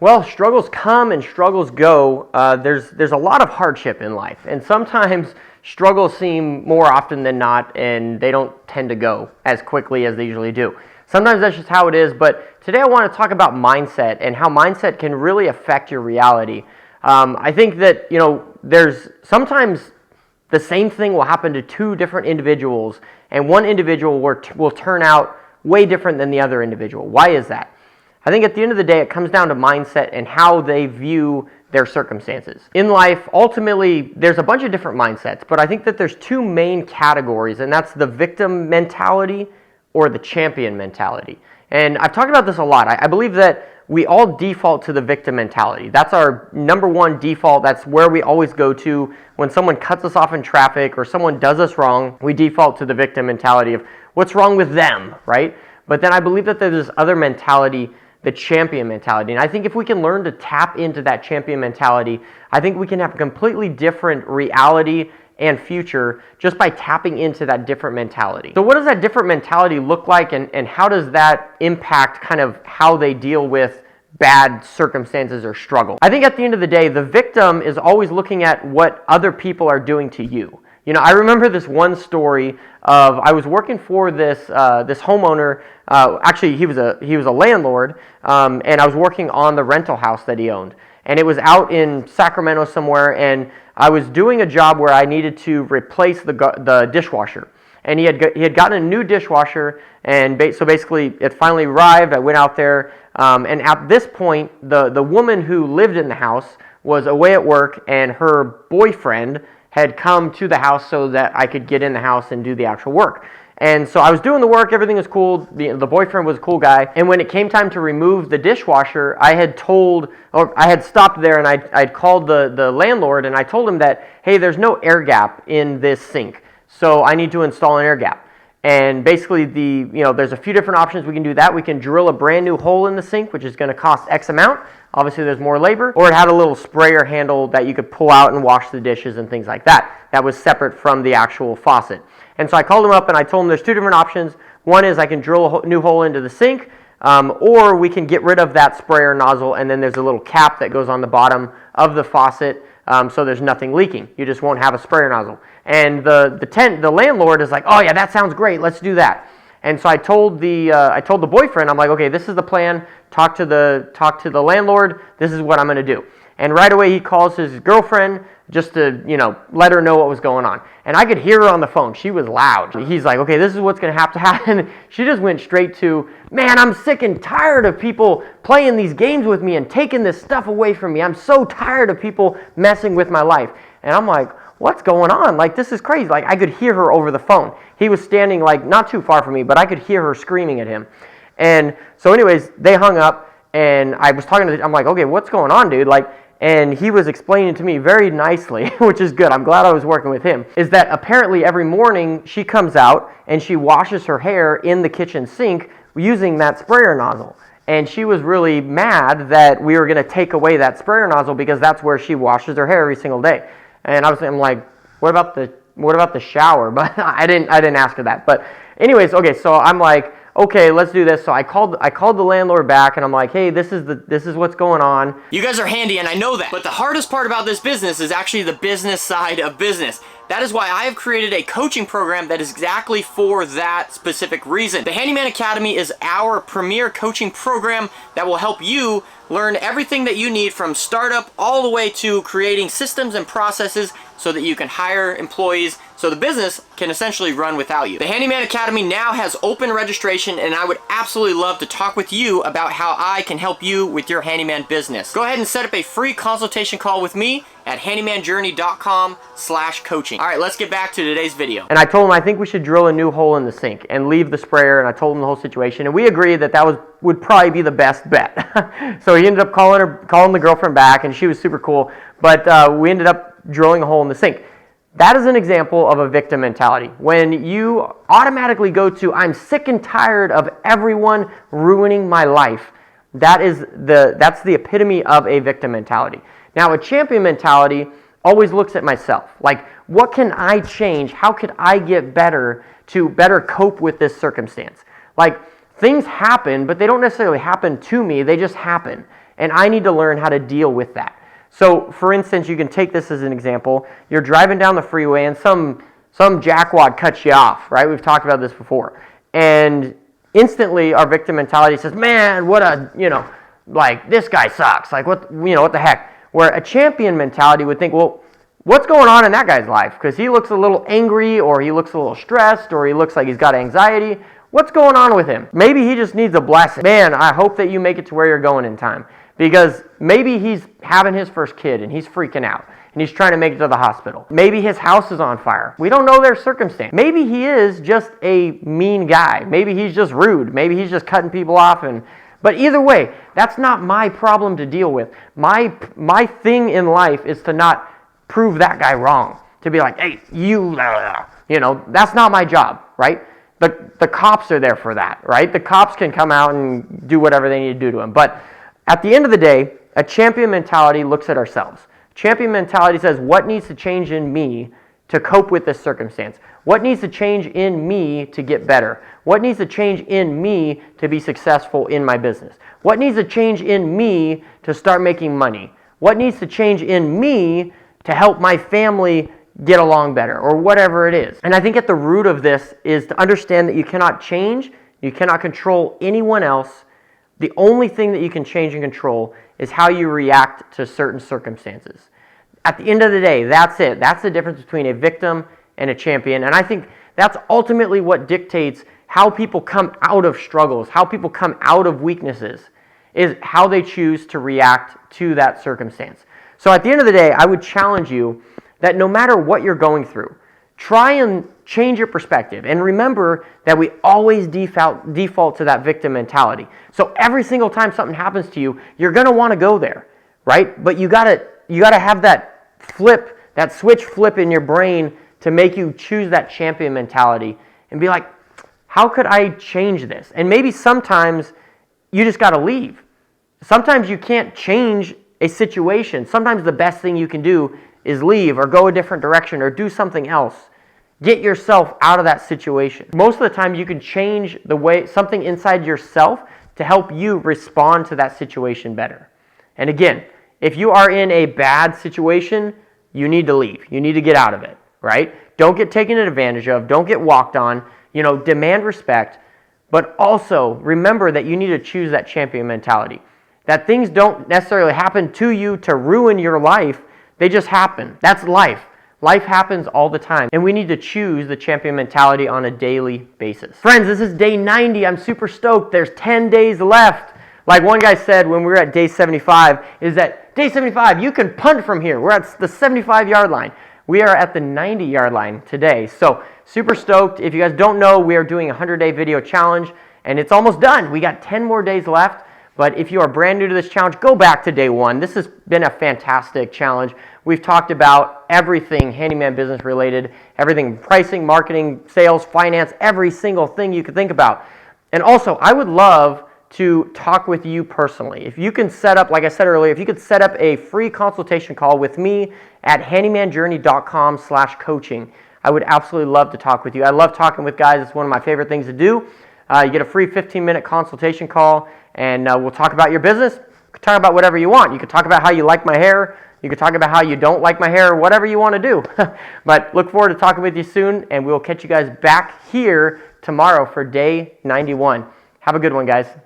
Well, struggles come and struggles go. There's a lot of hardship in life, and sometimes struggles seem more often than not, and they don't tend to go as quickly as they usually do. Sometimes that's just how it is, but today I want to talk about mindset and how mindset can really affect your reality. I think that, there's sometimes the same thing will happen to two different individuals, and one individual will turn out way different than the other individual. Why is that? I think at the end of the day, it comes down to mindset and how they view their circumstances. In life, ultimately, there's a bunch of different mindsets, but I think that there's two main categories, and that's the victim mentality or the champion mentality. And I've talked about this a lot. I believe that we all default to the victim mentality. That's our number one default. That's where we always go to when someone cuts us off in traffic or someone does us wrong. We default to the victim mentality of what's wrong with them, right? But then I believe that there's this other mentality, the champion mentality. And I think if we can learn to tap into that champion mentality, I think we can have a completely different reality and future just by tapping into that different mentality. So what does that different mentality look like, and how does that impact kind of how they deal with bad circumstances or struggle? I think at the end of the day, the victim is always looking at what other people are doing to you. I remember this one story of I was working for this homeowner. Actually, he was a landlord, and I was working on the rental house that he owned. And it was out in Sacramento somewhere, and I was doing a job where I needed to replace the dishwasher. And he had gotten a new dishwasher, and so basically it finally arrived. I went out there, and at this point, the woman who lived in the house was away at work, and her boyfriend had come to the house so that I could get in the house and do the actual work. And so I was doing the work, everything was cool, the boyfriend was a cool guy, and when it came time to remove the dishwasher, I had stopped there and I'd called the landlord, and I told him that, hey, there's no air gap in this sink, so I need to install an air gap. And basically there's a few different options we can do that. We can drill a brand new hole in the sink, which is going to cost X amount. Obviously, there's more labor. Or it had a little sprayer handle that you could pull out and wash the dishes and things like that. That was separate from the actual faucet. And so I called him up and I told him there's two different options. One is I can drill a new hole into the sink, or we can get rid of that sprayer nozzle, and then there's a little cap that goes on the bottom of the faucet, so there's nothing leaking. You just won't have a sprayer nozzle. And the landlord is like, oh yeah, that sounds great. Let's do that. And so I told the boyfriend, I'm like, okay, this is the plan. Talk to the landlord. This is what I'm going to do. And right away he calls his girlfriend just to let her know what was going on. And I could hear her on the phone. She was loud. He's like, okay, this is what's going to have to happen. She just went straight to, man, I'm sick and tired of people playing these games with me and taking this stuff away from me. I'm so tired of people messing with my life. And I'm like, what's going on? Like, this is crazy. Like, I could hear her over the phone. He was standing like not too far from me, but I could hear her screaming at him. And so anyways, they hung up, and I was talking to I'm like, okay, what's going on, dude? Like, and he was explaining to me very nicely, which is good. I'm glad I was working with him, is that apparently every morning she comes out and she washes her hair in the kitchen sink using that sprayer nozzle. And she was really mad that we were going to take away that sprayer nozzle because that's where she washes her hair every single day. And I'm like, what about the shower? But I didn't ask her that. But anyways, okay, so I'm like, okay, let's do this. So I called the landlord back, and I'm like, hey, this is what's going on. You guys are handy, and I know that. But the hardest part about this business is actually the business side of business. That is why I have created a coaching program that is exactly for that specific reason. The Handyman Academy is our premier coaching program that will help you learn everything that you need from startup all the way to creating systems and processes so that you can hire employees so the business can essentially run without you. The Handyman Academy now has open registration, and I would absolutely love to talk with you about how I can help you with your handyman business. Go ahead and set up a free consultation call with me at handymanjourney.com/coaching. All right, let's get back to today's video. And I told him I think we should drill a new hole in the sink and leave the sprayer, and I told him the whole situation, and we agreed that would probably be the best bet. So he ended up calling the girlfriend back, and she was super cool, but we ended up drilling a hole in the sink. That is an example of a victim mentality. When you automatically go to, I'm sick and tired of everyone ruining my life, that's the epitome of a victim mentality. Now, a champion mentality always looks at myself. Like, what can I change? How could I get better to better cope with this circumstance? Like, things happen, but they don't necessarily happen to me. They just happen. and I need to learn how to deal with that. So, for instance, you can take this as an example. You're driving down the freeway and some jackwad cuts you off, right? We've talked about this before. And instantly our victim mentality says, man, what a, like this guy sucks. Like what the heck? Where a champion mentality would think, well, what's going on in that guy's life? Because he looks a little angry, or he looks a little stressed, or he looks like he's got anxiety. What's going on with him? Maybe he just needs a blessing. Man, I hope that you make it to where you're going in time. Because maybe he's having his first kid and he's freaking out and he's trying to make it to the hospital. Maybe his house is on fire. We don't know their circumstance. Maybe he is just a mean guy. Maybe he's just rude. Maybe he's just cutting people off. But either way, that's not my problem to deal with. My thing in life is to not prove that guy wrong. To be like, hey, that's not my job, right? The cops are there for that, right? The cops can come out and do whatever they need to do to him. But at the end of the day, a champion mentality looks at ourselves. Champion mentality says, what needs to change in me to cope with this circumstance? What needs to change in me to get better? What needs to change in me to be successful in my business? What needs to change in me to start making money? What needs to change in me to help my family get along better, or whatever it is? And I think at the root of this is to understand that you cannot change, you cannot control anyone else. The only thing that you can change and control is how you react to certain circumstances. At the end of the day, that's it. That's the difference between a victim and a champion. And I think that's ultimately what dictates how people come out of struggles, how people come out of weaknesses, is how they choose to react to that circumstance. So at the end of the day, I would challenge you that no matter what you're going through, try and change your perspective. And remember that we always default to that victim mentality. So every single time something happens to you, you're going to want to go there, right? But you got to have that flip, that switch flip in your brain to make you choose that champion mentality and be like, how could I change this? And maybe sometimes you just got to leave. Sometimes you can't change a situation. Sometimes the best thing you can do is leave or go a different direction or do something else. Get yourself out of that situation. Most of the time you can change the way something inside yourself to help you respond to that situation better. And again, if you are in a bad situation, you need to leave. You need to get out of it, right? Don't get taken advantage of. Don't get walked on. Demand respect. But also remember that you need to choose that champion mentality. That things don't necessarily happen to you to ruin your life. They just happen. That's life. Life happens all the time, and we need to choose the champion mentality on a daily basis. Friends, this is day 90. I'm super stoked. There's 10 days left. Like one guy said when we were at day 75, is that day 75, you can punt from here. We're at the 75-yard line. We are at the 90-yard line today. So super stoked. If you guys don't know, we are doing a 100-day video challenge, and it's almost done. We got 10 more days left. But if you are brand new to this challenge, go back to day one. This has been a fantastic challenge. We've talked about everything handyman business related, everything pricing, marketing, sales, finance, every single thing you could think about. And also, I would love to talk with you personally. If you can set up, like I said earlier, if you could set up a free consultation call with me at handymanjourney.com/coaching, I would absolutely love to talk with you. I love talking with guys. It's one of my favorite things to do. You get a free 15-minute consultation call, and we'll talk about your business. You can talk about whatever you want. You can talk about how you like my hair. You can talk about how you don't like my hair, whatever you want to do. But look forward to talking with you soon, and we'll catch you guys back here tomorrow for day 91. Have a good one, guys.